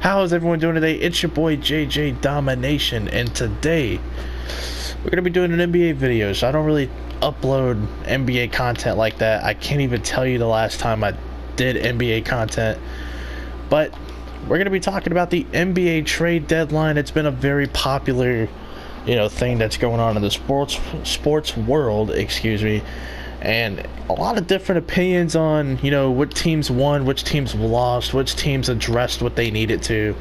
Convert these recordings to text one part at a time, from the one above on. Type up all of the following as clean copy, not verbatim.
How is everyone doing today? It's your boy JJ Domination, and today we're going to be doing an NBA video. So I don't really upload NBA content like that. I can't even tell you the last time I did NBA content, but we're going to be talking about the NBA trade deadline. It's been a very popular, thing that's going on in the sports world, and a lot of different opinions on, what teams won, which teams lost, which teams addressed what they needed to.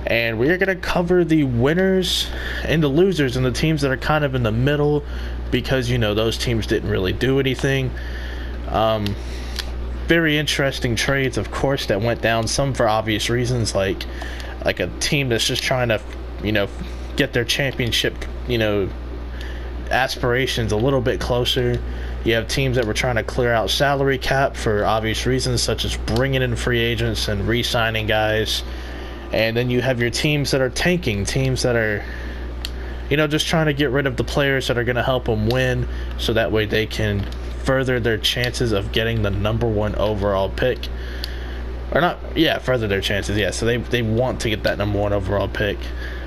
And we're going to cover the winners and the losers and the teams that are kind of in the middle because, those teams didn't really do anything. Very interesting trades, of course, that went down, some for obvious reasons, like a team that's just trying to, get their championship, aspirations a little bit closer. You have teams that were trying to clear out salary cap for obvious reasons, such as bringing in free agents and re-signing guys. And then you have your teams that are tanking, teams that are, just trying to get rid of the players that are going to help them win, so that way they can further their chances of getting the #1 overall pick. Or not, further their chances, so they want to get that #1 overall pick.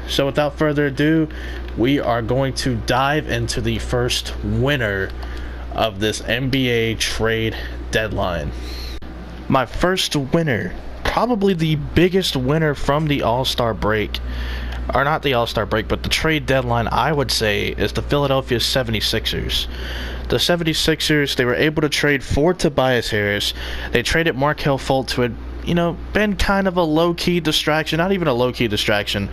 So without further ado, we are going to dive into the first winner of this NBA trade deadline. My first winner, probably the biggest winner from the All-Star break, or not the All-Star break, but the trade deadline, I would say, is the Philadelphia 76ers. The 76ers, they were able to trade for Tobias Harris. They traded Markelle Fultz, who had been kind of a low-key distraction. Not even a low-key distraction,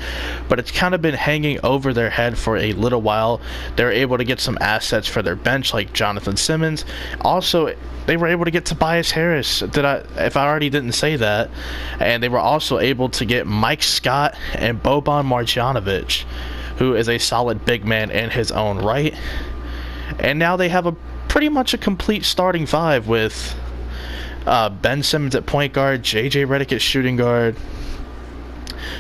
but it's kind of been hanging over their head for a little while. They were able to get some assets for their bench, like Jonathan Simmons. Also, they were able to get Tobias Harris, if I already didn't say that. And they were also able to get Mike Scott and Boban Marjanovic, who is a solid big man in his own right. And now they have pretty much a complete starting five with Ben Simmons at point guard, JJ Redick at shooting guard,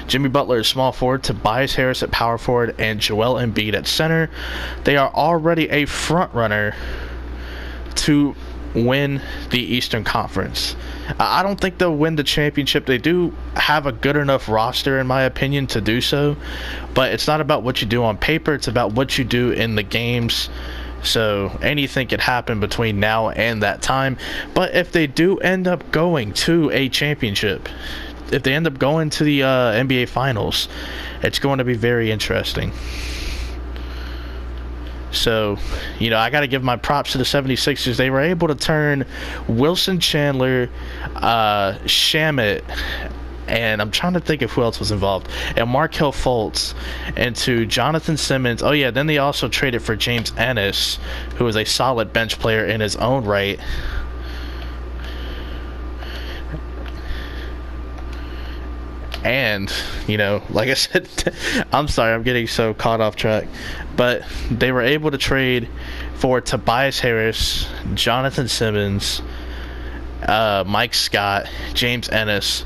Jimmy Butler at small forward, Tobias Harris at power forward, and Joel Embiid at center. They are already a front runner to win the Eastern Conference. I don't think they'll win the championship. They do have a good enough roster, in my opinion, to do so, but it's not about what you do on paper, it's about what you do in the games. So anything could happen between now and that time. But if they do end up going to a championship, if they end up going to the NBA Finals, it's going to be very interesting. So, I got to give my props to the 76ers. They were able to turn Wilson Chandler, Shamet, and I'm trying to think of who else was involved, and Markelle Fultz into Jonathan Simmons. Then they also traded for James Ennis, who is a solid bench player in his own right. And, like I said, I'm sorry, I'm getting so caught off track. But they were able to trade for Tobias Harris, Jonathan Simmons, Mike Scott, James Ennis.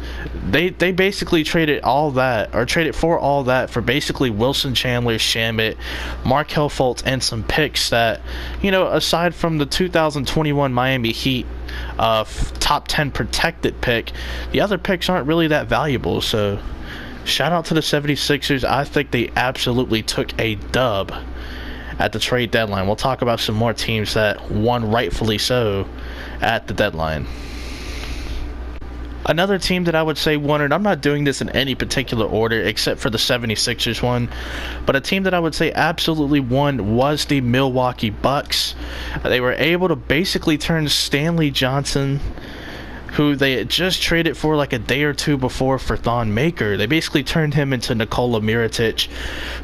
They basically traded for all that for basically Wilson Chandler, Shamet, Markelle Fultz, and some picks that, aside from the 2021 Miami Heat top 10 protected pick, the other picks aren't really that valuable. So shout out to the 76ers. I think they absolutely took a dub at the trade deadline. We'll talk about some more teams that won rightfully so at the deadline. Another team that I would say won, and I'm not doing this in any particular order except for the 76ers one, but a team that I would say absolutely won was the Milwaukee Bucks. They were able to basically turn Stanley Johnson, who they had just traded for like a day or two before for Thon Maker. They basically turned him into Nikola Mirotic,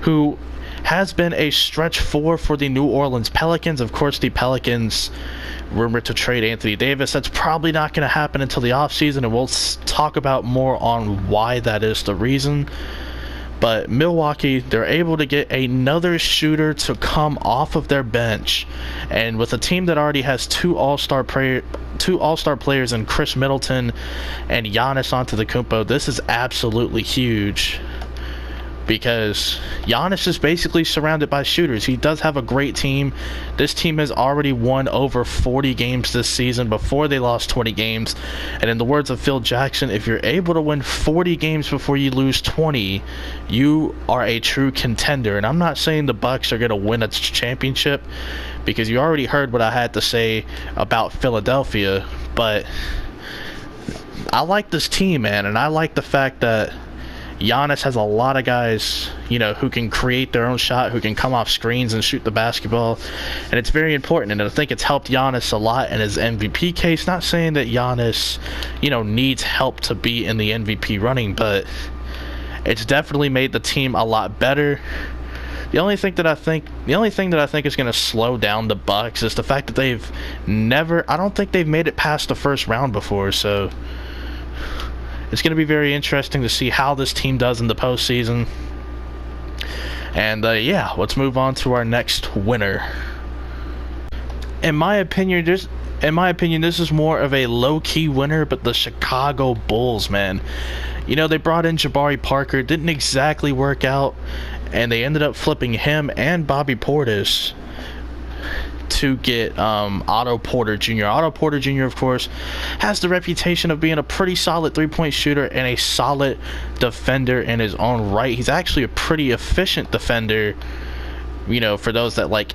who has been a stretch four for the New Orleans Pelicans. Of course, the Pelicans rumored to trade Anthony Davis. That's probably not going to happen until the offseason, and we'll talk about more on why that is the reason. But Milwaukee, they're able to get another shooter to come off of their bench, and with a team that already has two all-star players in Chris Middleton and Giannis Antetokounmpo, this is absolutely huge. because Giannis is basically surrounded by shooters. He does have a great team. This team has already won over 40 games this season before they lost 20 games. And in the words of Phil Jackson, if you're able to win 40 games before you lose 20, you are a true contender. And I'm not saying the Bucks are going to win a championship, because you already heard what I had to say about Philadelphia, but I like this team, man, and I like the fact that Giannis has a lot of guys, who can create their own shot, who can come off screens and shoot the basketball, and it's very important. And I think it's helped Giannis a lot in his MVP case. Not saying that Giannis, needs help to be in the MVP running, but it's definitely made the team a lot better. The only thing that I think is going to slow down the Bucks is the fact that I don't think they've made it past the first round before, so it's going to be very interesting to see how this team does in the postseason. And let's move on to our next winner. In my opinion, this is more of a low-key winner, but the Chicago Bulls, man. They brought in Jabari Parker, didn't exactly work out, and they ended up flipping him and Bobby Portis to get Otto Porter Jr. Otto Porter Jr., of course, has the reputation of being a pretty solid three-point shooter and a solid defender in his own right. He's actually a pretty efficient defender, for those that like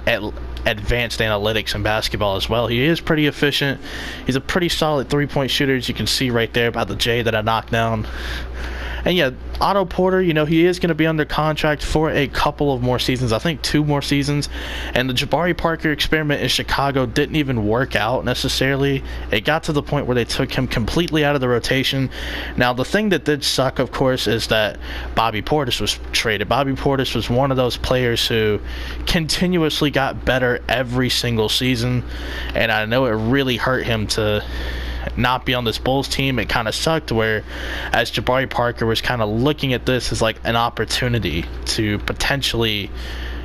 advanced analytics in basketball as well. He is pretty efficient. He's a pretty solid three-point shooter, as you can see right there by the J that I knocked down. And yeah, Otto Porter, he is going to be under contract for a couple of more seasons. I think 2 more seasons. And the Jabari Parker experiment in Chicago didn't even work out necessarily. It got to the point where they took him completely out of the rotation. Now, the thing that did suck, of course, is that Bobby Portis was traded. Bobby Portis was one of those players who continuously got better every single season. And I know it really hurt him to not be on this Bulls team. It kind of sucked, where as Jabari Parker was kind of looking at this as like an opportunity to potentially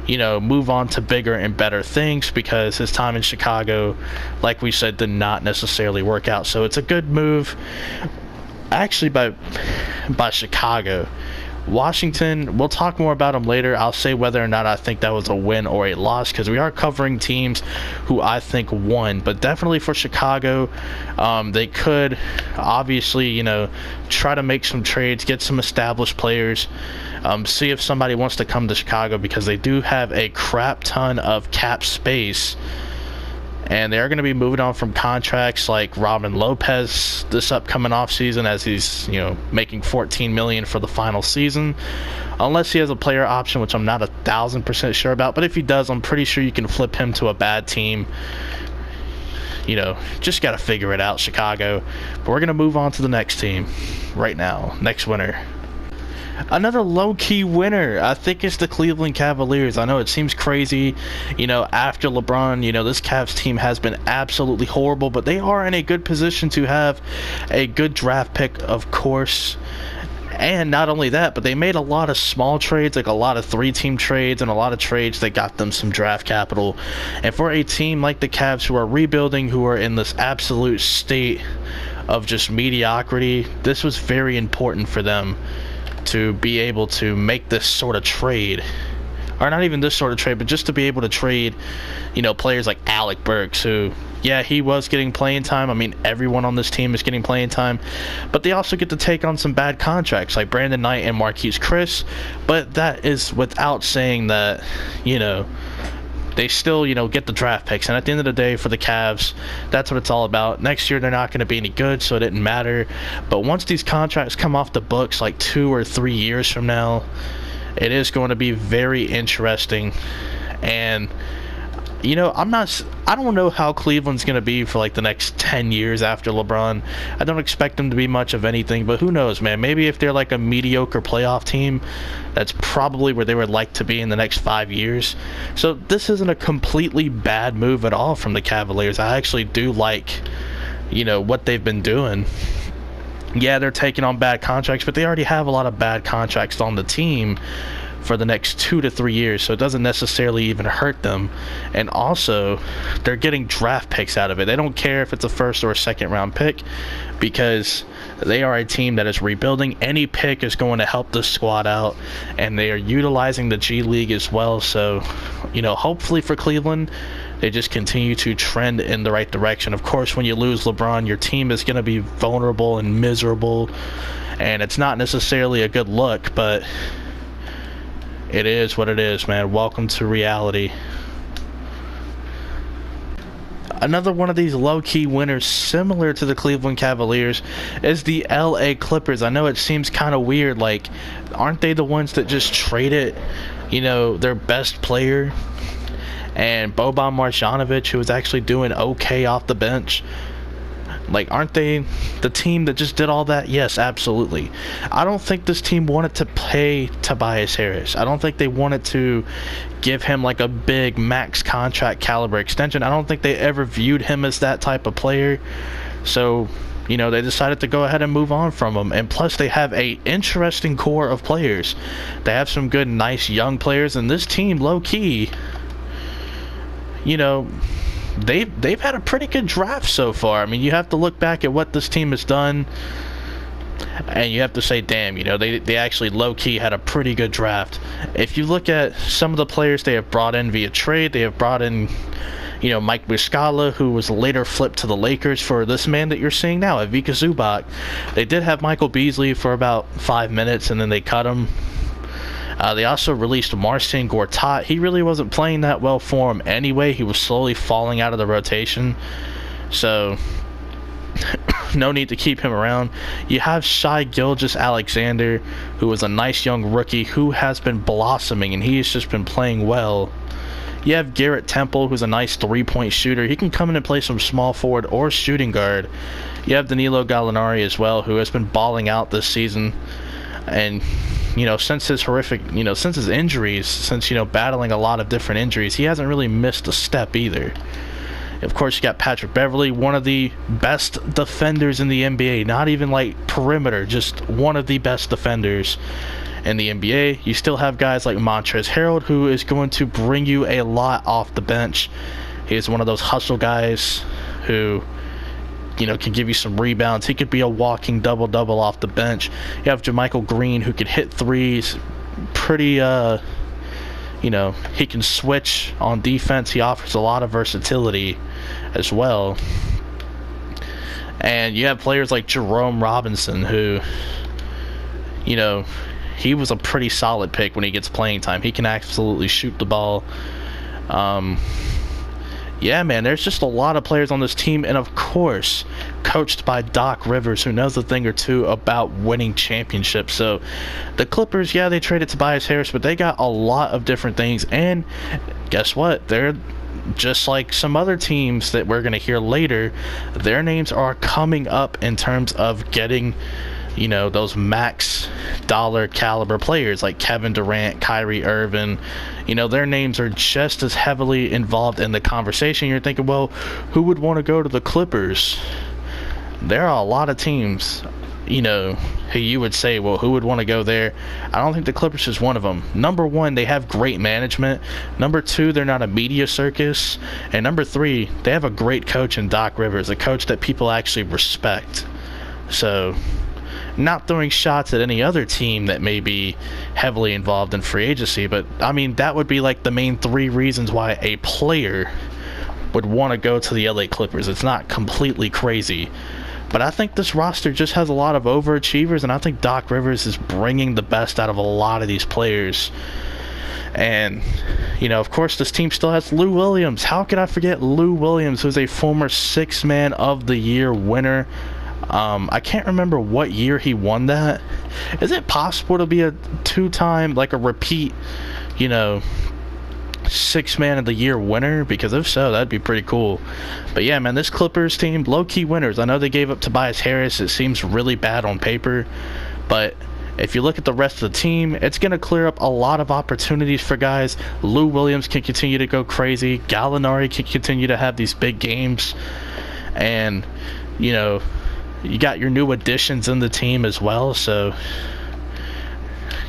move on to bigger and better things, because his time in Chicago, like we said, did not necessarily work out. So it's a good move actually by Chicago. Washington, we'll talk more about them later. I'll say whether or not I think that was a win or a loss, because we are covering teams who I think won. But definitely for Chicago, they could obviously, try to make some trades, get some established players, see if somebody wants to come to Chicago, because they do have a crap ton of cap space. And they're going to be moving on from contracts like Robin Lopez this upcoming offseason, as he's, making $14 million for the final season. Unless he has a player option, which I'm not 1,000% sure about. But if he does, I'm pretty sure you can flip him to a bad team. Just got to figure it out, Chicago. But we're going to move on to the next team right now. Next winner. Another low-key winner, I think it's the Cleveland Cavaliers. I know it seems crazy, after LeBron, this Cavs team has been absolutely horrible, but they are in a good position to have a good draft pick, of course. And not only that, but they made a lot of small trades, like a lot of 3-team trades and a lot of trades that got them some draft capital. And for a team like the Cavs, who are rebuilding, who are in this absolute state of just mediocrity, this was very important for them to be able to make this sort of trade. Or not even this sort of trade, but just to be able to trade, players like Alec Burks, who, yeah, he was getting playing time. I mean, everyone on this team is getting playing time. But they also get to take on some bad contracts like Brandon Knight and Marquise Chris. But that is without saying that, they still, get the draft picks. And at the end of the day, for the Cavs, that's what it's all about. Next year, they're not going to be any good, so it didn't matter. But once these contracts come off the books, like 2 or 3 years from now, it is going to be very interesting. And I don't know how Cleveland's going to be for like the next 10 years after LeBron. I don't expect them to be much of anything, but who knows, man? Maybe if they're like a mediocre playoff team, that's probably where they would like to be in the next 5 years. So this isn't a completely bad move at all from the Cavaliers. I actually do like, what they've been doing. Yeah, they're taking on bad contracts, but they already have a lot of bad contracts on the team for the next 2 to 3 years, so it doesn't necessarily even hurt them. And also, they're getting draft picks out of it. They don't care if it's a first or a second round pick, because They are a team that is rebuilding. Any pick is going to help this squad out, and they are utilizing the G League as well. So, hopefully for Cleveland, they just continue to trend in the right direction. Of course, when you lose LeBron, your team is going to be vulnerable and miserable, and it's not necessarily a good look, but it is what it is, man. Welcome to reality. Another one of these low-key winners, similar to the Cleveland Cavaliers, is the LA Clippers. I know it seems kind of weird, like, aren't they the ones that just traded, their best player? And Boban Marjanovic, who was actually doing okay off the bench. Like, aren't they the team that just did all that? Yes, absolutely. I don't think this team wanted to pay Tobias Harris. I don't think they wanted to give him like a big max contract caliber extension. I don't think they ever viewed him as that type of player. So, they decided to go ahead and move on from him. And plus, they have a interesting core of players. They have some good, nice young players. And this team, low-key, they've had a pretty good draft so far. I mean, you have to look back at what this team has done, and you have to say, damn, they actually low-key had a pretty good draft. If you look at some of the players they have brought in via trade, they have brought in, Mike Muscala, who was later flipped to the Lakers for this man that you're seeing now, Ivica Zubac. They did have Michael Beasley for about 5 minutes, and then they cut him. They also released Marcin Gortat. He really wasn't playing that well for him anyway. He was slowly falling out of the rotation. So, no need to keep him around. You have Shai Gilgeous-Alexander, who is a nice young rookie who has been blossoming, and he has just been playing well. You have Garrett Temple, who's a nice three-point shooter. He can come in and play some small forward or shooting guard. You have Danilo Gallinari as well, who has been balling out this season. And, since his since his injuries, since, battling a lot of different injuries, he hasn't really missed a step either. Of course, you got Patrick Beverley, one of the best defenders in the NBA. Not even like perimeter, just one of the best defenders in the NBA. You still have guys like Montrezl Harrell, who is going to bring you a lot off the bench. He is one of those hustle guys who, can give you some rebounds. He could be a walking double-double off the bench. You have JaMychal Green, who could hit threes pretty, he can switch on defense. He offers a lot of versatility as well. And you have players like Jerome Robinson, who, he was a pretty solid pick when he gets playing time. He can absolutely shoot the ball. Yeah, man, there's just a lot of players on this team, and of course, coached by Doc Rivers, who knows a thing or two about winning championships. So, the Clippers, yeah, they traded Tobias Harris, but they got a lot of different things, and guess what? They're just like some other teams that we're going to hear later. Their names are coming up in terms of getting, those max dollar caliber players like Kevin Durant, Kyrie Irving. Their names are just as heavily involved in the conversation. You're thinking, well, who would want to go to the Clippers? There are a lot of teams, who you would say, well, who would want to go there? I don't think the Clippers is one of them. Number one, they have great management. Number two, they're not a media circus. And number three, they have a great coach in Doc Rivers, a coach that people actually respect. So, not throwing shots at any other team that may be heavily involved in free agency, but I mean, that would be like the main three reasons why a player would want to go to the LA Clippers. It's not completely crazy, but I think this roster just has a lot of overachievers, and I think Doc Rivers is bringing the best out of a lot of these players. And, of course, this team still has Lou Williams. How could I forget Lou Williams, who's a former Sixth-Man of the Year winner? I can't remember what year he won that. Is it possible to be a two-time, like a repeat, Sixth-Man of the Year winner? Because if so, that'd be pretty cool. But yeah, man, this Clippers team, low-key winners. I know they gave up Tobias Harris. It seems really bad on paper. But if you look at the rest of the team, it's going to clear up a lot of opportunities for guys. Lou Williams can continue to go crazy. Gallinari can continue to have these big games. And, you got your new additions in the team as well, so,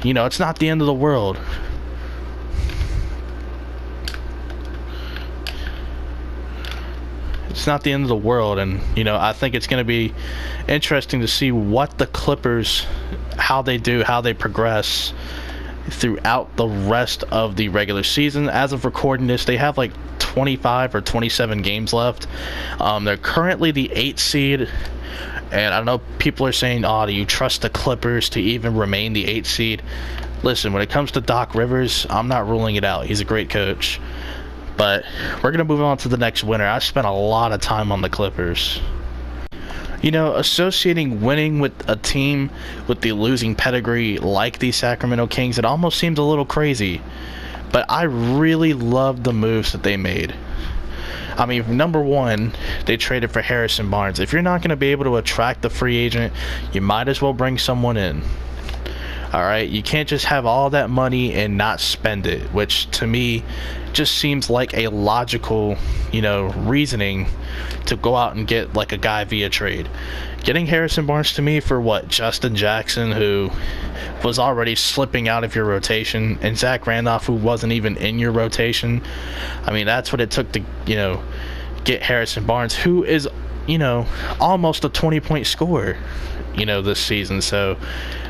it's not the end of the world. It's not the end of the world, and I think it's going to be interesting to see what the Clippers, how they do, how they progress throughout the rest of the regular season. As of recording this, they have like 25 or 27 games left. They're currently the 8th seed, and I know people are saying, do you trust the Clippers to even remain the 8th seed? Listen, when it comes to Doc Rivers, I'm not ruling it out. He's a great coach. But we're going to move on to the next winner. I spent a lot of time on the Clippers. Associating winning with a team with the losing pedigree like the Sacramento Kings, it almost seems a little crazy. But I really love the moves that they made. I mean, number one, they traded for Harrison Barnes. If you're not going to be able to attract the free agent, you might as well bring someone in. All right, you can't just have all that money and not spend it, which to me just seems like a logical, reasoning to go out and get like a guy via trade. Getting Harrison Barnes to me for what? Justin Jackson, who was already slipping out of your rotation, and Zach Randolph, who wasn't even in your rotation. I mean, that's what it took to, get Harrison Barnes, who is, almost a 20-point scorer, this season. So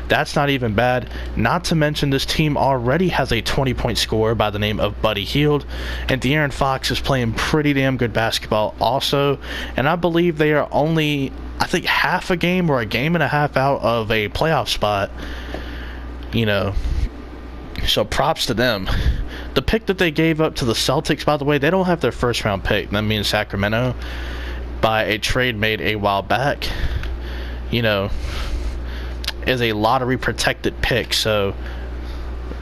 that's not even bad. Not to mention this team already has a 20-point scorer by the name of Buddy Hield, and De'Aaron Fox is playing pretty damn good basketball also, and I believe they are only, I think, half a game or a game and a half out of a playoff spot, so props to them. The pick that they gave up to the Celtics, by the way, they don't have their first round pick. That means Sacramento, by a trade made a while back, is a lottery protected pick. So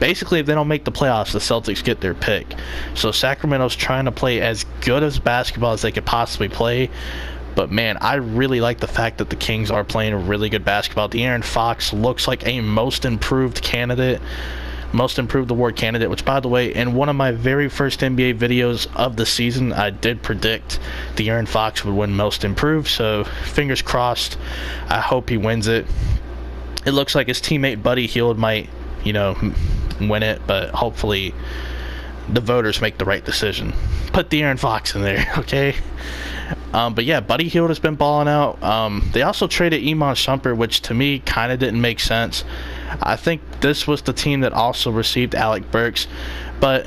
basically, if they don't make the playoffs, the Celtics get their pick. So Sacramento's trying to play as good as basketball as they could possibly play. But man, I really like the fact that the Kings are playing a really good basketball. De'Aaron Fox looks like a most improved award candidate, which, by the way, in one of my very first NBA videos of the season, I did predict De'Aaron Fox would win most improved. So fingers crossed. I hope he wins it. It looks like his teammate Buddy Hield might, win it, but hopefully the voters make the right decision. Put De'Aaron Fox in there, okay? But yeah, Buddy Hield has been balling out. They also traded Iman Shumpert, which to me kind of didn't make sense. I think this was the team that also received Alec Burks. But,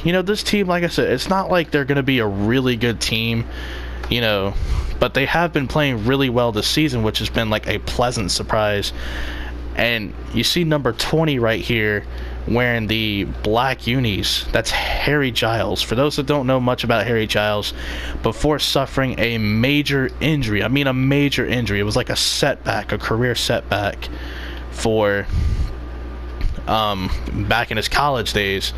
this team, like I said, it's not like they're going to be a really good team, but they have been playing really well this season, which has been like a pleasant surprise. And you see number 20 right here wearing the black unis. That's Harry Giles. For those that don't know much about Harry Giles, before suffering a major injury, it was like a setback, a career setback for back in his college days,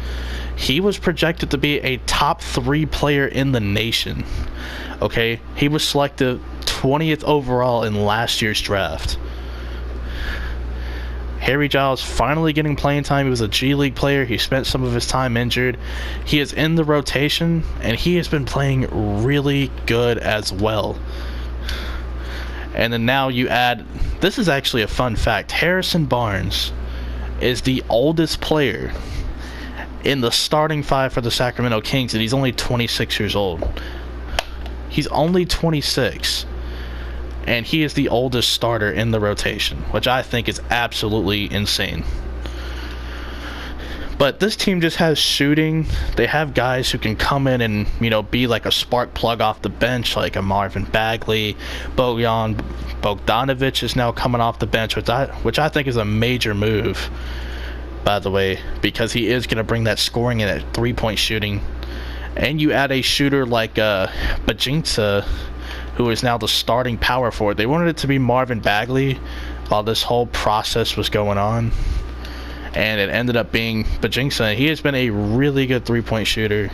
he was projected to be a top 3 player in the nation. Okay, he was selected 20th overall in last year's draft. Harry Giles finally getting playing time. He was a G League player. He spent some of his time injured. He is in the rotation, and he has been playing really good as well. And then now you add, this is actually a fun fact, Harrison Barnes is the oldest player in the starting 5 for the Sacramento Kings, and he's only 26 years old. He's only 26, and he is the oldest starter in the rotation, which I think is absolutely insane. But this team just has shooting. They have guys who can come in and, be like a spark plug off the bench, like a Marvin Bagley. Bojan Bogdanovic is now coming off the bench, which I think is a major move, by the way, because he is going to bring that scoring and that three-point shooting. And you add a shooter like Bajinca, who is now the starting power forward. They wanted it to be Marvin Bagley while this whole process was going on, and it ended up being Bajinca. He has been a really good three-point shooter,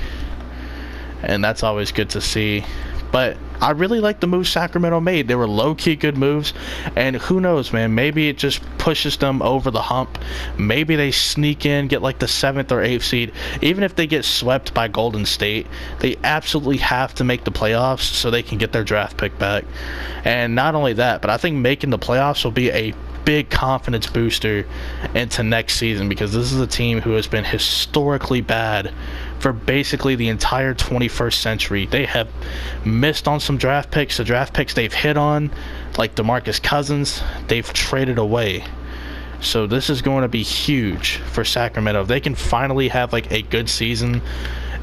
and that's always good to see. But I really like the moves Sacramento made. They were low-key good moves, and who knows, man, maybe it just pushes them over the hump. Maybe they sneak in, get like the 7th or 8th seed. Even if they get swept by Golden State, they absolutely have to make the playoffs so they can get their draft pick back. And not only that, but I think making the playoffs will be a big confidence booster into next season, because this is a team who has been historically bad for basically the entire 21st century. They have missed on some draft picks. The draft picks they've hit on, like DeMarcus Cousins, they've traded away. So this is going to be huge for Sacramento. If they can finally have like a good season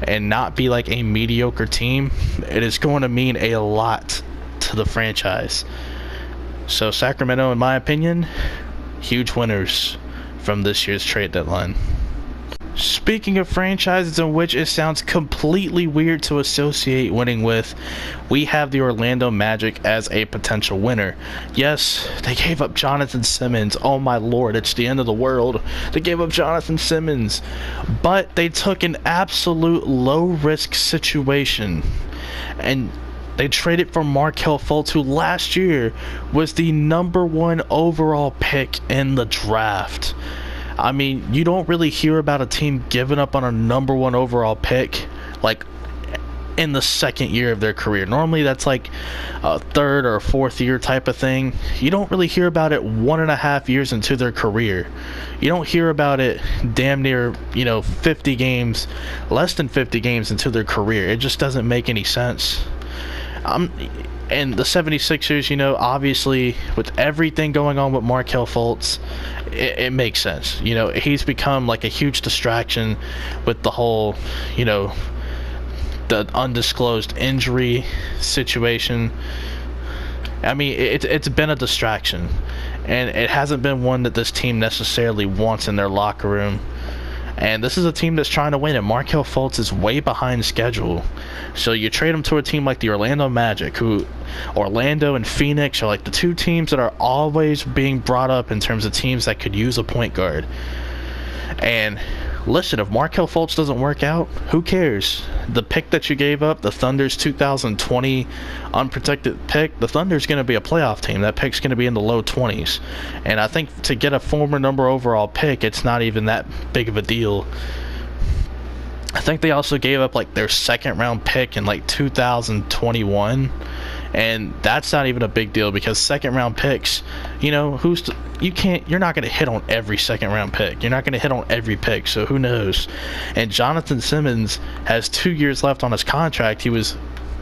and not be like a mediocre team, it is going to mean a lot to the franchise. So Sacramento, in my opinion, huge winners from this year's trade deadline. Speaking of franchises in which it sounds completely weird to associate winning with, we have the Orlando Magic as a potential winner. Yes, they gave up Jonathan Simmons. Oh my lord, it's the end of the world. They gave up Jonathan Simmons. But they took an absolute low-risk situation. And they traded for Markelle Fultz, who last year was the #1 overall pick in the draft. I mean, you don't really hear about a team giving up on a #1 overall pick like in the second year of their career. Normally that's like a third or fourth year type of thing. You don't really hear about it 1.5 years into their career. You don't hear about it damn near, 50 games, less than 50 games into their career. It just doesn't make any sense. And the 76ers, obviously with everything going on with Markelle Fultz, it makes sense. He's become like a huge distraction with the whole, the undisclosed injury situation. I mean, it's been a distraction, and it hasn't been one that this team necessarily wants in their locker room. And this is a team that's trying to win, and Markelle Fultz is way behind schedule. So you trade him to a team like the Orlando Magic, who Orlando and Phoenix are like the two teams that are always being brought up in terms of teams that could use a point guard. And listen, if Markelle Fultz doesn't work out, who cares? The pick that you gave up, the Thunder's 2020 unprotected pick, the Thunder's going to be a playoff team. That pick's going to be in the low 20s. And I think to get a former number overall pick, it's not even that big of a deal. I think they also gave up like their second round pick in like 2021. And that's not even a big deal because second round picks, you're not going to hit on every second round pick. You're not going to hit on every pick, so who knows? And Jonathan Simmons has 2 years left on his contract. He was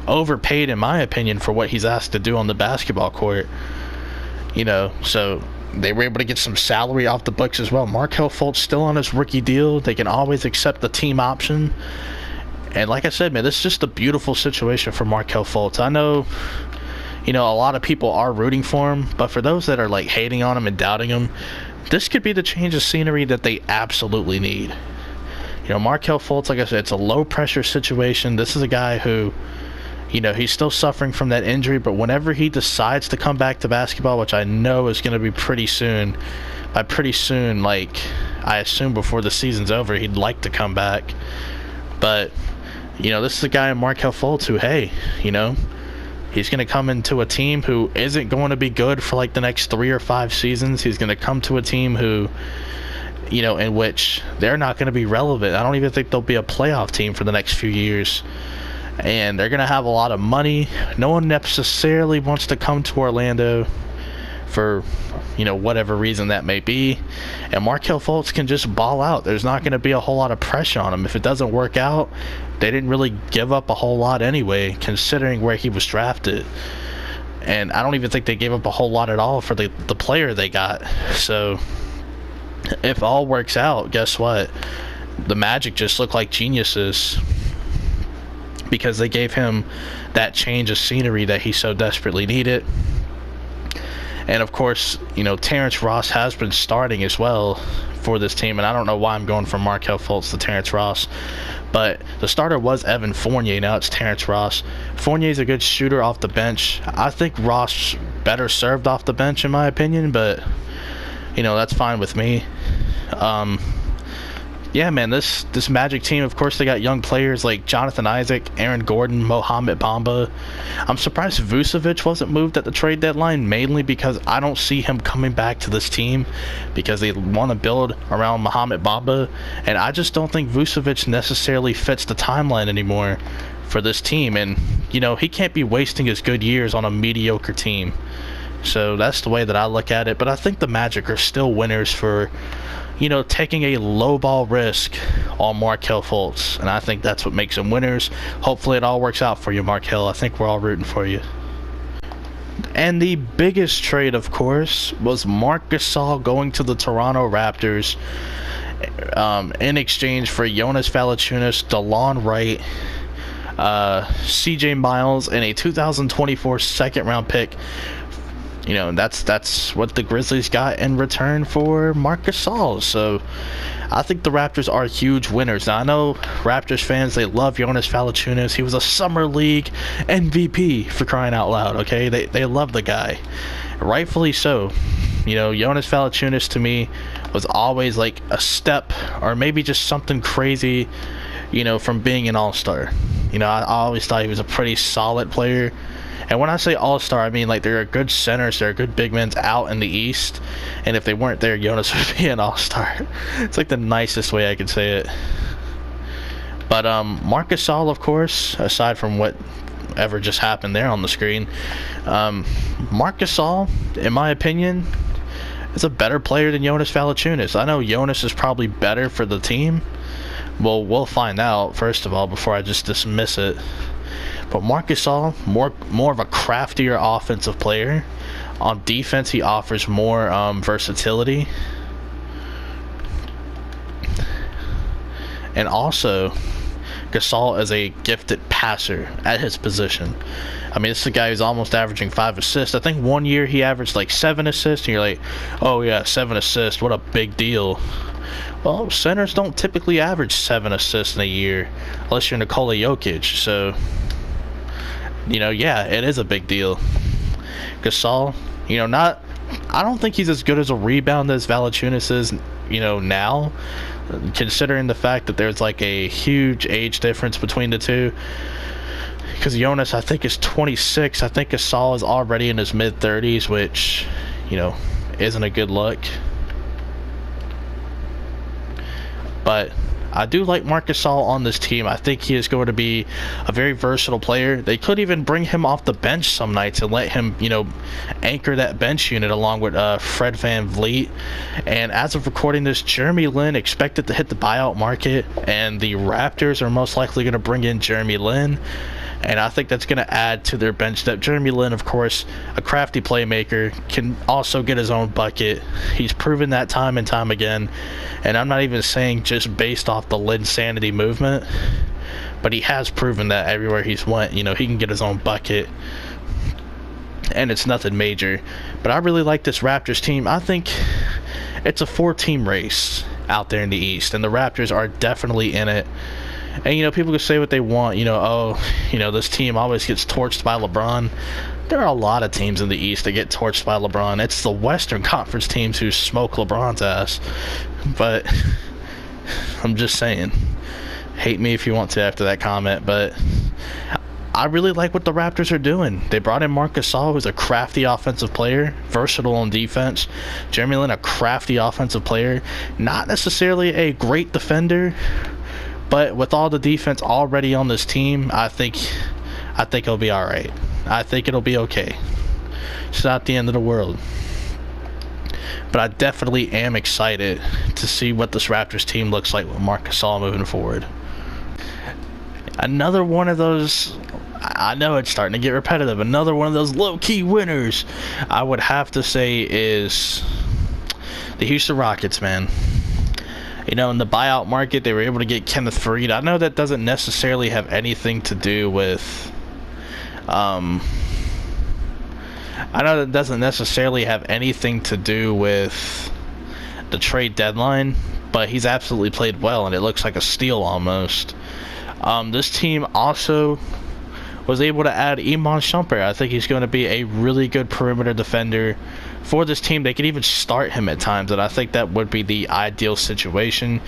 overpaid, in my opinion, for what he's asked to do on the basketball court. So they were able to get some salary off the books as well. Markelle Fultz still on his rookie deal. They can always accept the team option. And like I said, man, this is just a beautiful situation for Markelle Fultz. I know, a lot of people are rooting for him, but for those that are like hating on him and doubting him, this could be the change of scenery that they absolutely need. Markelle Fultz, like I said, it's a low pressure situation. This is a guy who, he's still suffering from that injury, but whenever he decides to come back to basketball, which I know is going to be pretty soon, by pretty soon, like I assume before the season's over, he'd like to come back. But this is a guy in Markelle Fultz who, hey, he's going to come into a team who isn't going to be good for like the next 3 or 5 seasons. He's going to come to a team who, in which they're not going to be relevant. I don't even think they'll be a playoff team for the next few years. And they're going to have a lot of money. No one necessarily wants to come to Orlando for, whatever reason that may be. And Markelle Fultz can just ball out. There's not going to be a whole lot of pressure on him. If it doesn't work out, they didn't really give up a whole lot anyway, considering where he was drafted. And I don't even think they gave up a whole lot at all for the player they got. So if all works out, guess what? The Magic just look like geniuses because they gave him that change of scenery that he so desperately needed. And of course, Terrence Ross has been starting as well for this team, and I don't know why I'm going from Markelle Fultz to Terrence Ross, but the starter was Evan Fournier. Now it's Terrence Ross. Fournier's a good shooter off the bench. I think Ross better served off the bench in my opinion, but that's fine with me. Yeah, man, this Magic team, of course, they got young players like Jonathan Isaac, Aaron Gordon, Mohamed Bamba. I'm surprised Vucevic wasn't moved at the trade deadline, mainly because I don't see him coming back to this team because they want to build around Mohamed Bamba, and I just don't think Vucevic necessarily fits the timeline anymore for this team. And, he can't be wasting his good years on a mediocre team. So that's the way that I look at it. But I think the Magic are still winners for, taking a low ball risk on Markelle Fultz. And I think that's what makes them winners. Hopefully it all works out for you, Markelle. I think we're all rooting for you. And the biggest trade, of course, was Marc Gasol going to the Toronto Raptors in exchange for Jonas Valanciunas, DeLon Wright, CJ Miles, and a 2024 second-round pick. That's what the Grizzlies got in return for Marc Gasol. So I think the Raptors are huge winners. Now, I know Raptors fans, they love Jonas Valanciunas. He was a Summer League MVP, for crying out loud, okay? They love the guy. Rightfully so. Jonas Valanciunas, to me, was always like a step or maybe just something crazy, from being an all-star. I always thought he was a pretty solid player. And when I say all-star, I mean, like, there are good centers, there are good big men out in the East, and if they weren't there, Jonas would be an all-star. It's like the nicest way I could say it. But Marc Gasol, of course, aside from whatever just happened there on the screen, Marc Gasol, in my opinion, is a better player than Jonas Valanciunas. I know Jonas is probably better for the team. Well, we'll find out, first of all, before I just dismiss it. But Marc Gasol, more of a craftier offensive player. On defense, he offers more versatility. And also, Gasol is a gifted passer at his position. I mean, this is a guy who's almost averaging 5 assists. I think one year he averaged like 7 assists, and you're like, oh yeah, 7 assists, what a big deal. Well, centers don't typically average 7 assists in a year, unless you're Nikola Jokic. So, yeah, it is a big deal. Gasol, I don't think he's as good as a rebounder as Valanciunas is, now, considering the fact that there's like a huge age difference between the two. Because Jonas, I think, is 26. I think Gasol is already in his mid-30s, which, isn't a good look. But I do like Marc Gasol on this team. I think he is going to be a very versatile player. They could even bring him off the bench some nights and let him, anchor that bench unit along with Fred VanVleet. And as of recording this, Jeremy Lin expected to hit the buyout market, and the Raptors are most likely going to bring in Jeremy Lin. And I think that's going to add to their bench depth. Jeremy Lin, of course, a crafty playmaker, can also get his own bucket. He's proven that time and time again. And I'm not even saying just based off the Linsanity movement, but he has proven that everywhere he's went, he can get his own bucket. And it's nothing major. But I really like this Raptors team. I think it's a 4-team race out there in the East, and the Raptors are definitely in it. And, people can say what they want, this team always gets torched by LeBron. There are a lot of teams in the East that get torched by LeBron. It's the Western Conference teams who smoke LeBron's ass. But I'm just saying, hate me if you want to after that comment, but I really like what the Raptors are doing. They brought in Marc Gasol, who's a crafty offensive player, versatile on defense. Jeremy Lin, a crafty offensive player, not necessarily a great defender, but with all the defense already on this team, I think it'll be all right. I think it'll be okay. It's not the end of the world. But I definitely am excited to see what this Raptors team looks like with Marc Gasol moving forward. Another one of those, I know it's starting to get repetitive, another one of those low-key winners, I would have to say, is the Houston Rockets, man. In the buyout market, they were able to get Kenneth Faried. I know that doesn't necessarily have anything to do with the trade deadline, but he's absolutely played well, and it looks like a steal almost. This team also was able to add Iman Shumpert. I think he's going to be a really good perimeter defender for this team. They could even start him at times, and I think that would be the ideal situation.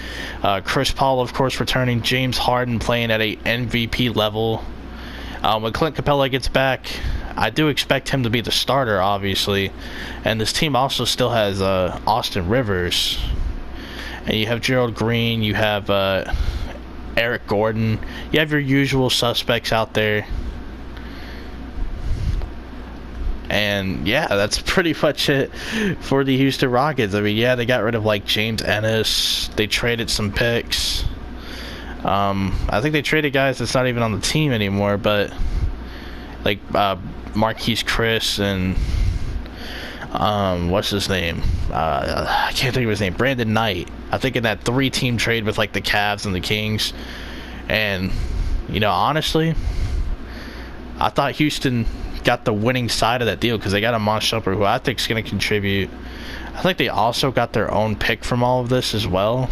Chris Paul, of course, returning. James Harden playing at a MVP level. When Clint Capella gets back, I do expect him to be the starter, obviously. And this team also still has Austin Rivers. And you have Gerald Green, you have Eric Gordon. You have your usual suspects out there. And yeah, that's pretty much it for the Houston Rockets. I mean, yeah, they got rid of like James Ennis. They traded some picks. I think they traded guys that's not even on the team anymore, but like Marquise Chris and what's his name? I can't think of his name. Brandon Knight. I think in that 3-team trade with like the Cavs and the Kings. And you know, honestly, I thought Houston got the winning side of that deal because they got a Amon Shumpert who I think is going to contribute. I think they also got their own pick from all of this as well.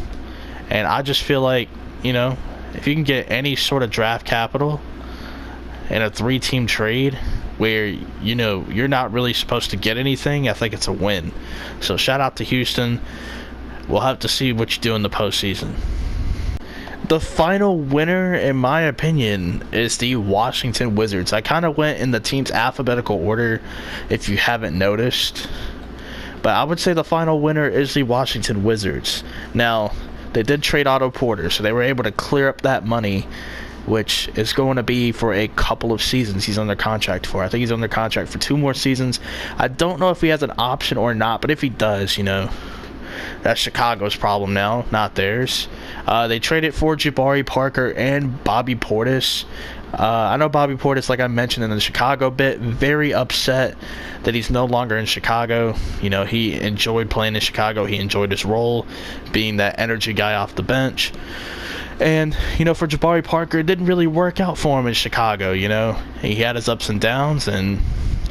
And I just feel like, you know, if you can get any sort of draft capital in a 3-team trade where, you know, you're not really supposed to get anything, I think it's a win. So shout out to Houston. We'll have to see what you do in the postseason. The final winner, in my opinion, is the Washington Wizards. I kind of went in the team's alphabetical order, if you haven't noticed. But I would say the final winner is the Washington Wizards. Now, they did trade Otto Porter, so they were able to clear up that money, which is going to be for a couple of seasons he's under contract for. I think he's under contract for 2 more seasons. I don't know if he has an option or not, but if he does, you know, that's Chicago's problem now, not theirs. They traded for Jabari Parker and Bobby Portis. I know Bobby Portis, like I mentioned in the Chicago bit, very upset that he's no longer in Chicago. You know, he enjoyed playing in Chicago. He enjoyed his role, being that energy guy off the bench. And, you know, for Jabari Parker, it didn't really work out for him in Chicago, you know. He had his ups and downs, and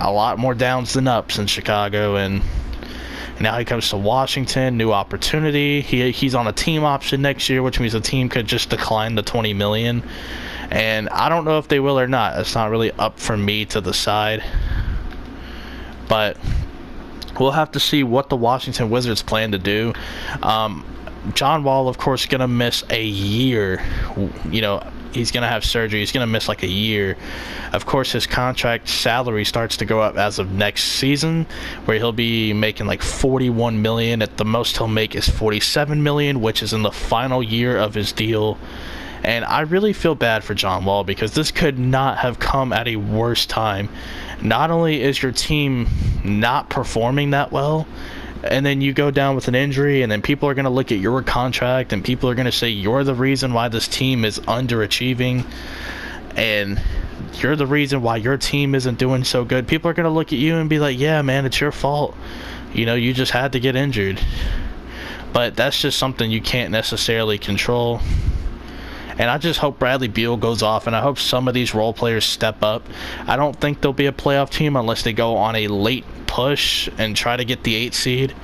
a lot more downs than ups in Chicago, and now he comes to Washington, new opportunity. He's on a team option next year, which means the team could just decline the $20 million. And I don't know if they will or not. It's not really up for me to decide. But we'll have to see what the Washington Wizards plan to do. John Wall, of course, going to miss a year. You know, he's going to have surgery. He's going to miss like a year. Of course, his contract salary starts to go up as of next season, where he'll be making like $41 million. At the most he'll make is $47 million, which is in the final year of his deal. And I really feel bad for John Wall because this could not have come at a worse time. Not only is your team not performing that well, and then you go down with an injury, and then people are going to look at your contract, and people are going to say you're the reason why this team is underachieving, and you're the reason why your team isn't doing so good. People are going to look at you and be like, yeah, man, it's your fault. You know, you just had to get injured. But that's just something you can't necessarily control. And I just hope Bradley Beal goes off, and I hope some of these role players step up. I don't think they'll be a playoff team unless they go on a late push and try to get the 8th seed.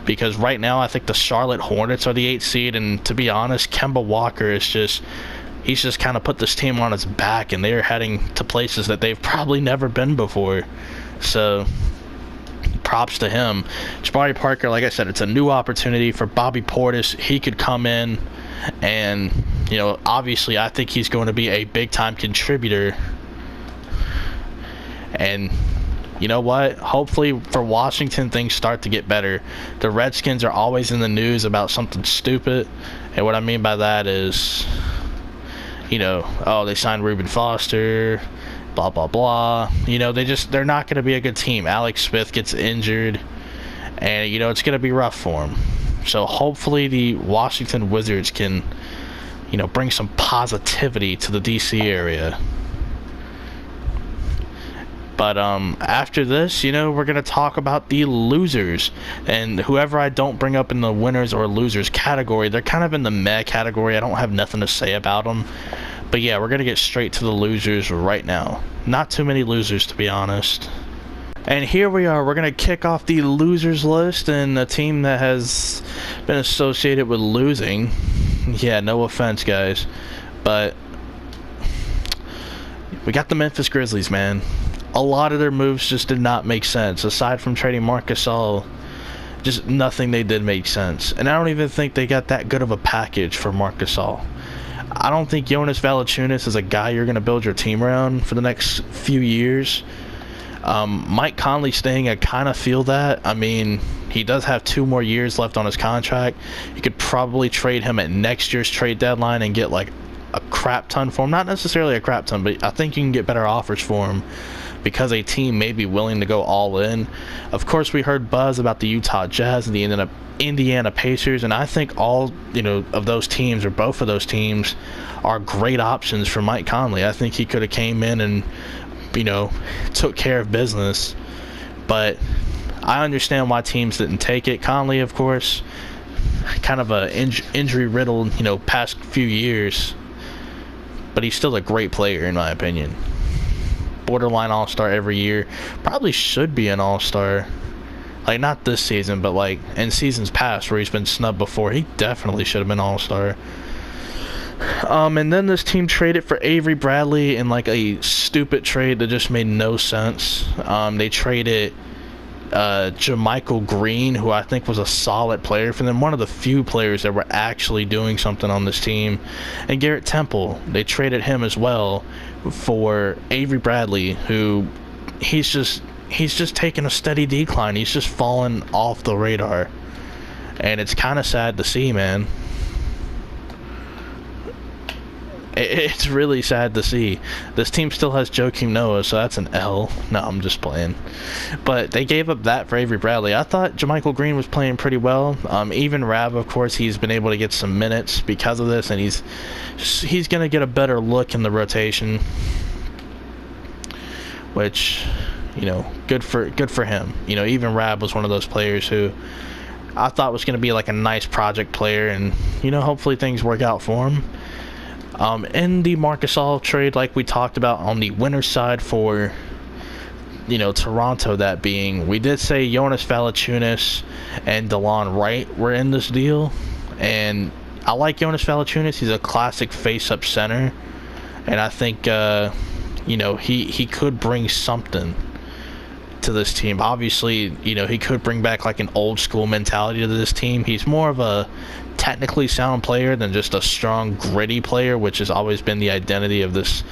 Because right now I think the Charlotte Hornets are the 8th seed, and to be honest, Kemba Walker is just... he's just kind of put this team on his back, and they're heading to places that they've probably never been before. So, props to him. Jabari Parker, like I said, it's a new opportunity for Bobby Portis. He could come in, and, you know, obviously I think he's going to be a big-time contributor. And you know what? Hopefully for Washington, things start to get better. The Redskins are always in the news about something stupid, and what I mean by that is, you know, oh, they signed Reuben Foster, blah, blah, blah. You know, they're not going to be a good team. Alex Smith gets injured, and, you know, it's going to be rough for them. So hopefully the Washington Wizards can, you know, bring some positivity to the D.C. area. But after this, you know, we're going to talk about the losers. And whoever I don't bring up in the winners or losers category, they're kind of in the meh category. I don't have nothing to say about them. But yeah, we're going to get straight to the losers right now. Not too many losers, to be honest. And here we are. We're going to kick off the losers list, and a team that has been associated with losing. Yeah, no offense, guys. But we got the Memphis Grizzlies, man. A lot of their moves just did not make sense. Aside from trading Marc Gasol, just nothing they did make sense. And I don't even think they got that good of a package for Marc Gasol. I don't think Jonas Valanciunas is a guy you're going to build your team around for the next few years. Mike Conley staying, I kind of feel that. I mean, he does have 2 more years left on his contract. You could probably trade him at next year's trade deadline and get like a crap ton for him. Not necessarily a crap ton, but I think you can get better offers for him because a team may be willing to go all in. Of course, we heard buzz about the Utah Jazz and the Indiana Pacers, and I think all, of those teams, or both of those teams, are great options for Mike Conley. I think he could have came in and, took care of business. But I understand why teams didn't take it. Conley, of course, kind of a injury-riddled, past few years. But he's still a great player, in my opinion. Borderline all-star every year. Probably should be an all-star. Like, not this season, but, like, in seasons past where he's been snubbed before. He definitely should have been all-star. And then this team traded for Avery Bradley in, like, a stupid trade that just made no sense. They traded JaMychal Green, who I think was a solid player for them, one of the few players that were actually doing something on this team, and Garrett Temple. They traded him as well for Avery Bradley, who he's just taking a steady decline. He's just fallen off the radar, and it's kind of sad to see, man. It's really sad to see. This team still has Joakim Noah, so that's an L. No, I'm just playing. But they gave up that for Avery Bradley. I thought JaMychal Green was playing pretty well. Even Rab, of course, he's been able to get some minutes because of this, and he's going to get a better look in the rotation, which, good for him. Even Rab was one of those players who I thought was going to be like a nice project player, and, hopefully things work out for him. In the Marc Gasol trade, like we talked about on the winner's side for, Toronto, that being, we did say Jonas Valanciunas and DeLon Wright were in this deal, and I like Jonas Valanciunas. He's a classic face-up center, and I think, he could bring something to this team. Obviously, he could bring back like an old school mentality to this team. He's more of a technically sound player than just a strong, gritty player, which has always been the identity of this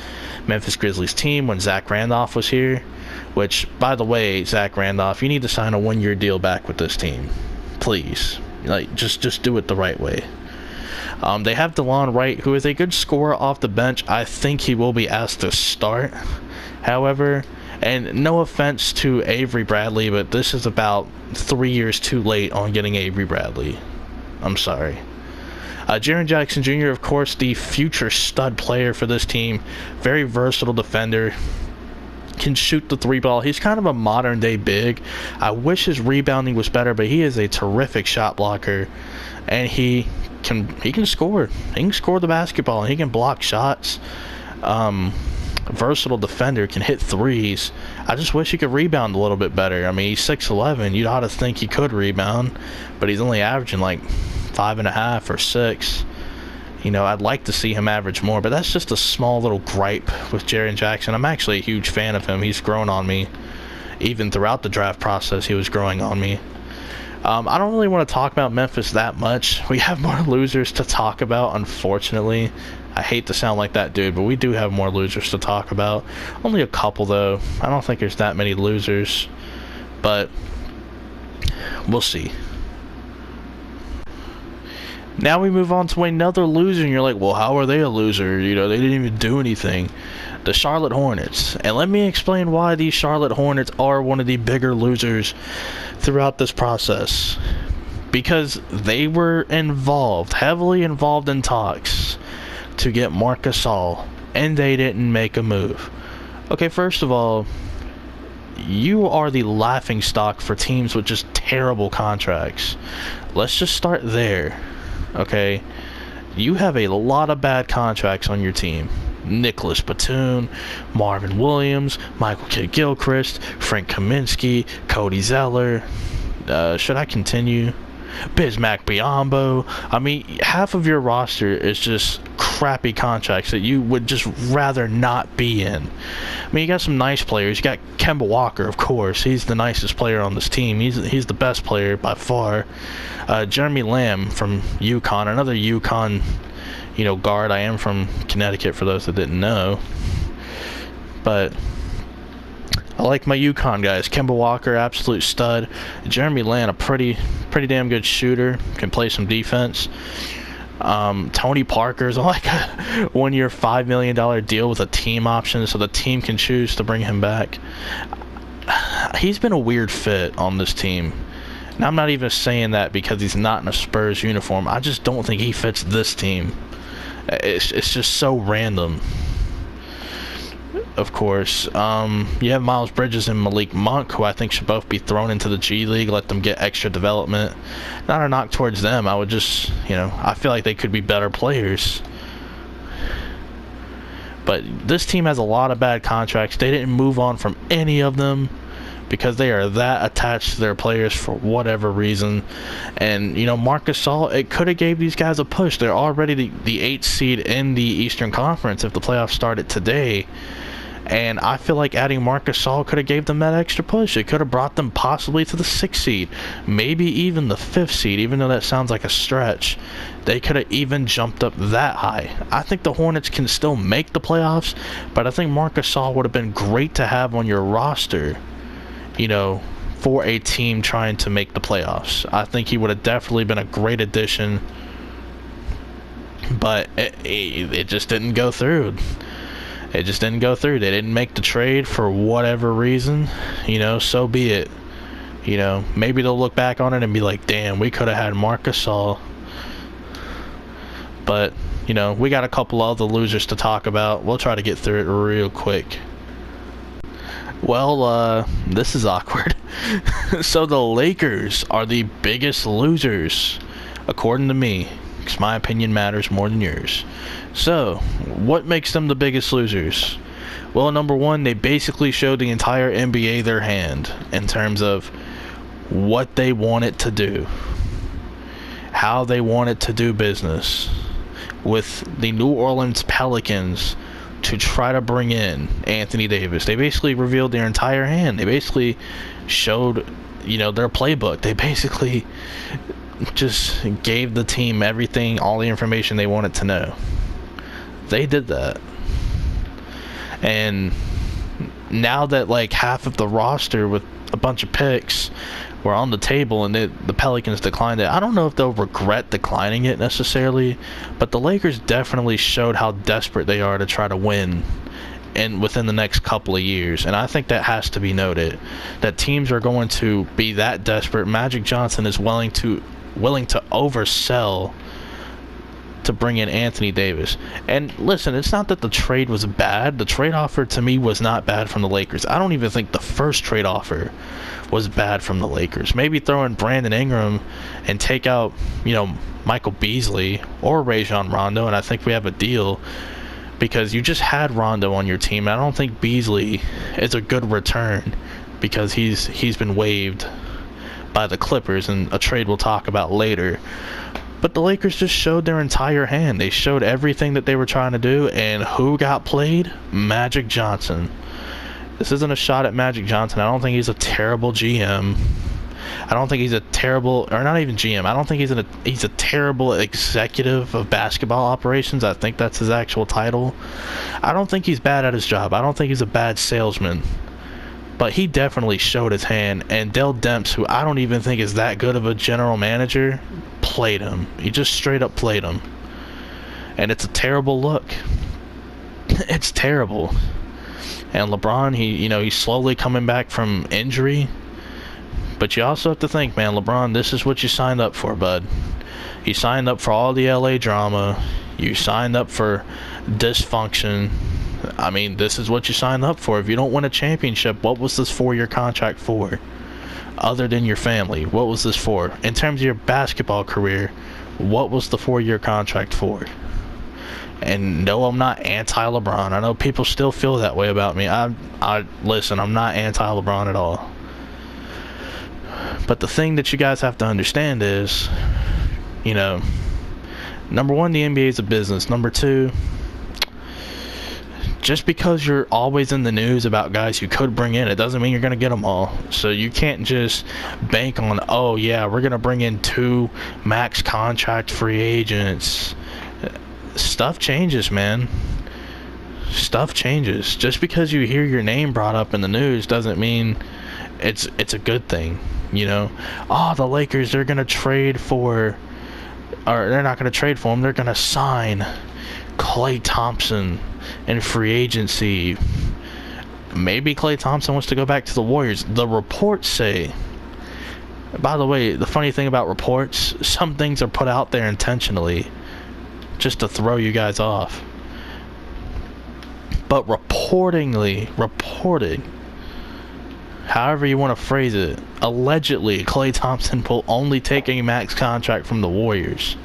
Memphis Grizzlies team when Zach Randolph was here. Which, by the way, Zach Randolph, you need to sign a 1-year deal back with this team, please. Like, just do it the right way. They have DeLon Wright, who is a good scorer off the bench. I think he will be asked to start, however. And no offense to Avery Bradley, but this is about 3 years too late on getting Avery Bradley. I'm sorry. Jaren Jackson Jr., of course, the future stud player for this team. Very versatile defender. Can shoot the three ball. He's kind of a modern day big. I wish his rebounding was better, but he is a terrific shot blocker. And he can score. He can score the basketball, and he can block shots. Versatile defender, can hit threes. I just wish he could rebound a little bit better. I mean, he's 6'11". You'd ought to think he could rebound, but he's only averaging like 5.5 or 6. I'd like to see him average more, but that's just a small little gripe with Jaren Jackson. I'm actually a huge fan of him. He's grown on me. Even throughout the draft process, he was growing on me. I don't really want to talk about Memphis that much. We have more losers to talk about, unfortunately. I hate to sound like that dude, but we do have more losers to talk about. Only a couple, though. I don't think there's that many losers, but we'll see. Now we move on to another loser, and you're like, well, how are they a loser? They didn't even do anything. The Charlotte Hornets. And let me explain why these Charlotte Hornets are one of the bigger losers throughout this process. Because they were heavily involved in talks to get Marc Gasol, and they didn't make a move. Okay, first of all, you are the laughingstock for teams with just terrible contracts. Let's just start there, okay? You have a lot of bad contracts on your team. Nicholas Batum, Marvin Williams, Michael Kidd-Gilchrist, Frank Kaminsky, Cody Zeller. Should I continue? Bismack Biyombo. I mean, half of your roster is just crappy contracts that you would just rather not be in. I mean, you got some nice players. You got Kemba Walker, of course. He's the nicest player on this team. He's the best player by far. Jeremy Lamb from UConn, another UConn, guard. I am from Connecticut, for those that didn't know. But I like my UConn guys. Kemba Walker, absolute stud. Jeremy Lamb, a pretty damn good shooter. Can play some defense. Tony Parker's on like a 1-year, $5 million deal with a team option, so the team can choose to bring him back. He's been a weird fit on this team. And I'm not even saying that because he's not in a Spurs uniform. I just don't think he fits this team. It's just so random. Of course, you have Miles Bridges and Malik Monk, who I think should both be thrown into the G League, let them get extra development. Not a knock towards them. I would just, I feel like they could be better players. But this team has a lot of bad contracts. They didn't move on from any of them because they are that attached to their players for whatever reason. And, Marc Gasol, it could have gave these guys a push. They're already the 8th seed in the Eastern Conference if the playoffs started today. And I feel like adding Marc Gasol could have gave them that extra push. It could have brought them possibly to the 6th seed, maybe even the 5th seed, even though that sounds like a stretch. They could have even jumped up that high. I think the Hornets can still make the playoffs, but I think Marc Gasol would have been great to have on your roster, for a team trying to make the playoffs. I think he would have definitely been a great addition, but it just didn't go through. It just didn't go through. They didn't make the trade for whatever reason. So be it. Maybe they'll look back on it and be like, damn, we could have had Marc Gasol. But, we got a couple other losers to talk about. We'll try to get through it real quick. Well, this is awkward. So the Lakers are the biggest losers, according to me, because my opinion matters more than yours. So, what makes them the biggest losers? Well, number one, they basically showed the entire NBA their hand in terms of what they wanted to do, how they wanted to do business with the New Orleans Pelicans to try to bring in Anthony Davis. They basically revealed their entire hand. They basically showed, their playbook. They basically just gave the team everything, all the information they wanted to know. They did that. And now that like half of the roster with a bunch of picks were on the table and the Pelicans declined it, I don't know if they'll regret declining it necessarily, but the Lakers definitely showed how desperate they are to try to win within the next couple of years. And I think that has to be noted, that teams are going to be that desperate. Magic Johnson is willing to oversell to bring in Anthony Davis. And listen, it's not that the trade was bad. The trade offer to me was not bad from the Lakers. I don't even think the first trade offer was bad from the Lakers. Maybe throw in Brandon Ingram and take out, Michael Beasley or Rajon Rondo, and I think we have a deal, because you just had Rondo on your team. I don't think Beasley is a good return because he's been waived by the Clippers, and a trade we'll talk about later. But the Lakers just showed their entire hand. They showed everything that they were trying to do, and who got played? Magic Johnson. This isn't a shot at Magic Johnson. I don't think he's a terrible GM. I don't think he's a terrible, or not even GM. I don't think he's a terrible executive of basketball operations. I think that's his actual title. I don't think he's bad at his job. I don't think he's a bad salesman. But he definitely showed his hand, and Dell Demps, who I don't even think is that good of a general manager, played him. He just straight up played him. And it's a terrible look. It's terrible. And LeBron, he's slowly coming back from injury. But you also have to think, man, LeBron, this is what you signed up for, bud. You signed up for all the LA drama. You signed up for dysfunction. I mean, this is what you signed up for. If you don't win a championship, what was this 4-year contract for? Other than your family, what was this for? In terms of your basketball career, what was the 4-year contract for? And no, I'm not anti-LeBron. I know people still feel that way about me. Listen, I'm not anti-LeBron at all. But the thing that you guys have to understand is, number one, the NBA is a business. Number two, just because you're always in the news about guys you could bring in, it doesn't mean you're going to get them all. So you can't just bank on, oh yeah, we're going to bring in 2 max contract free agents. Stuff changes, man. Stuff changes. Just because you hear your name brought up in the news doesn't mean it's a good thing, Oh, the Lakers, they're going to trade for or they're not going to trade for him. They're going to sign Klay Thompson in free agency. Maybe Klay Thompson wants to go back to the Warriors. The reports say. By the way, the funny thing about reports, some things are put out there intentionally just to throw you guys off. But reporting, however you want to phrase it, allegedly Klay Thompson will only take a max contract from the Warriors.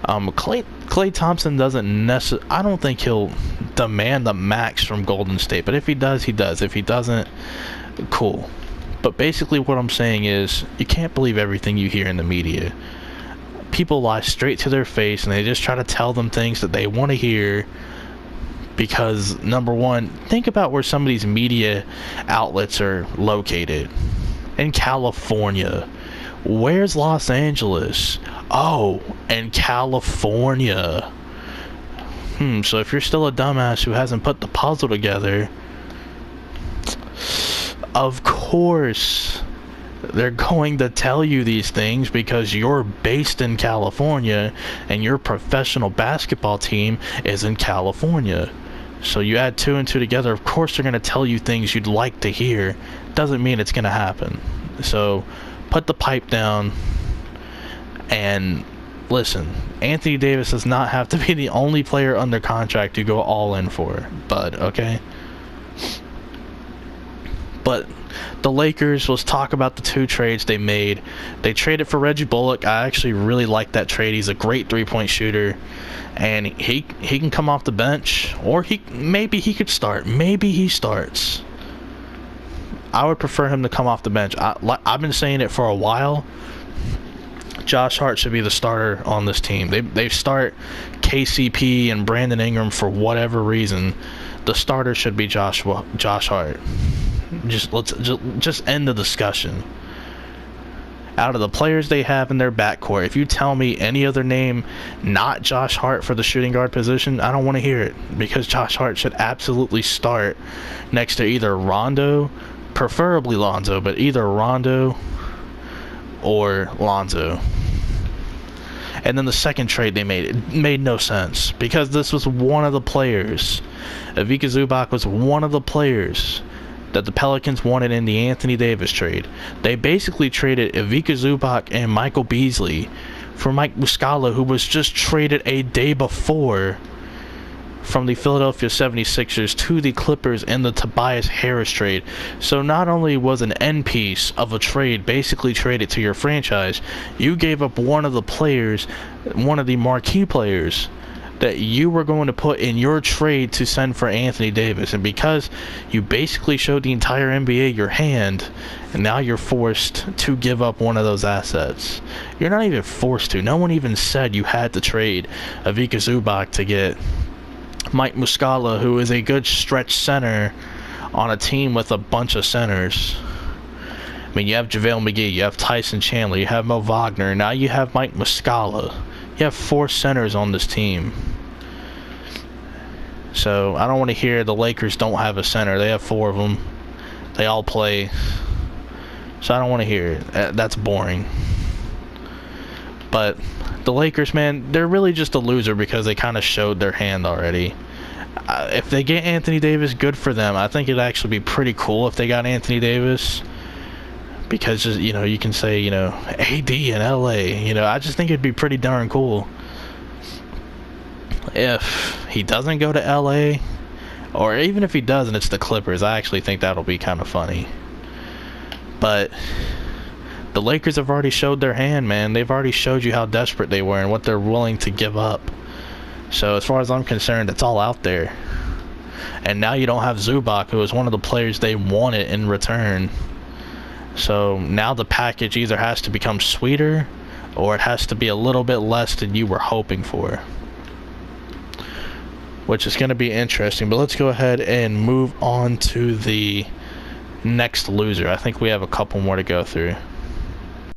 Klay Thompson doesn't necessarily, I don't think he'll demand the max from Golden State, but if he does, he does. If he doesn't, cool. But basically what I'm saying is, you can't believe everything you hear in the media. People lie straight to their face, and they just try to tell them things that they want to hear. Because, number one, think about where some of these media outlets are located. In California. Where's Los Angeles? Oh, in California. So if you're still a dumbass who hasn't put the puzzle together, of course they're going to tell you these things because you're based in California and your professional basketball team is in California. So you add 2 and 2 together, of course they're going to tell you things you'd like to hear. Doesn't mean it's going to happen. So put the pipe down and listen. Anthony Davis does not have to be the only player under contract to go all in for, bud, okay? But the Lakers, let's talk about the 2 trades they made. They traded for Reggie Bullock. I actually really like that trade. He's a great 3-point shooter, and he can come off the bench, or maybe he could start. Maybe he starts. I would prefer him to come off the bench. I've been saying it for a while. Josh Hart should be the starter on this team. They start KCP and Brandon Ingram for whatever reason. The starter should be Josh Hart. Let's end the discussion. Out of the players they have in their backcourt, if you tell me any other name not Josh Hart for the shooting guard position, I don't want to hear it, because Josh Hart should absolutely start next to either Rondo, preferably Lonzo, but either Rondo or Lonzo. And then the second trade they made, it made no sense, because this was one of the players. Ivica Zubac was one of the players that the Pelicans wanted in the Anthony Davis trade. They basically traded Ivica Zubac and Michael Beasley for Mike Muscala, who was just traded a day before from the Philadelphia 76ers to the Clippers in the Tobias Harris trade. So not only was an end piece of a trade basically traded to your franchise, you gave up one of the players, one of the marquee players that you were going to put in your trade to send for Anthony Davis. And because you basically showed the entire NBA your hand, and now you're forced to give up one of those assets. You're not even forced to. No one even said you had to trade Ivica Zubac to get Mike Muscala, who is a good stretch center on a team with a bunch of centers. I mean, you have JaVale McGee, you have Tyson Chandler, you have Mo Wagner, now you have Mike Muscala. You have 4 centers on this team. So I don't want to hear the Lakers don't have a center. They have 4 of them. They all play. So I don't want to hear it. That's boring. But the Lakers, man, they're really just a loser because they kind of showed their hand already. If they get Anthony Davis, good for them. I think it'd actually be pretty cool if they got Anthony Davis. Because, you know, you can say, you know, AD in LA. You know, I just think it'd be pretty darn cool. If he doesn't go to LA, or even if he does and it's the Clippers, I actually think that'll be kind of funny. But the Lakers have already showed their hand, man. They've already showed you how desperate they were and what they're willing to give up. So as far as I'm concerned, it's all out there. And now you don't have Zubac, who was one of the players they wanted in return. So now the package either has to become sweeter, or it has to be a little bit less than you were hoping for, which is going to be interesting. But let's go ahead and move on to the next loser. I think we have a couple more to go through.